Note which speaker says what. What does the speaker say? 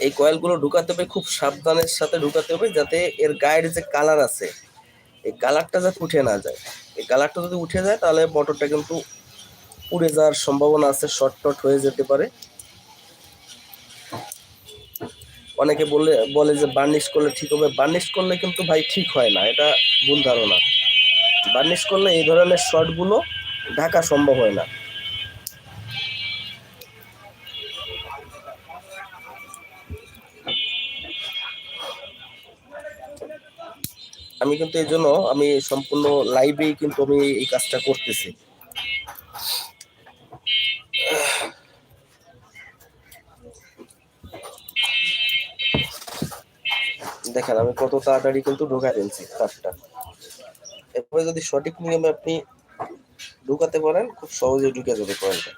Speaker 1: এই কয়েলগুলো ঢুকাতে হবে খুব সাবধানের সাথে ঢুকাতে হবে, যাতে এর গায়ের যে কালার আছে এই কালারটা যাতে উঠে না যায়। এই কালারটা যদি উঠে যায় তাহলে মোটরটা কিন্তু পুড়ে যাওয়ার সম্ভাবনা আছে, শর্ট টট হয়ে যেতে পারে। অনেকে বলে যে বার্নিশ করলে ঠিক হবে, বার্নিশ করলে কিন্তু ভাই ঠিক হয় না, এটা ভুল ধারণা। বার্নিশ করলে এই ধরনের শর্টগুলো ঢাকা সম্ভব হয় না। আমি কিন্তু এই জন্য আমি সম্পূর্ণ লাইভেই কিন্তু আমি এই কাজটা করতেছি। দেখেন আমি কত তাড়াতাড়ি কিন্তু ঢোকাই ফেলছি তারটা। এরপরে যদি সঠিক নিয়মে আপনি ঢুকাতে পারেন খুব সহজেই ঢুকে যাবে কয়েলটা।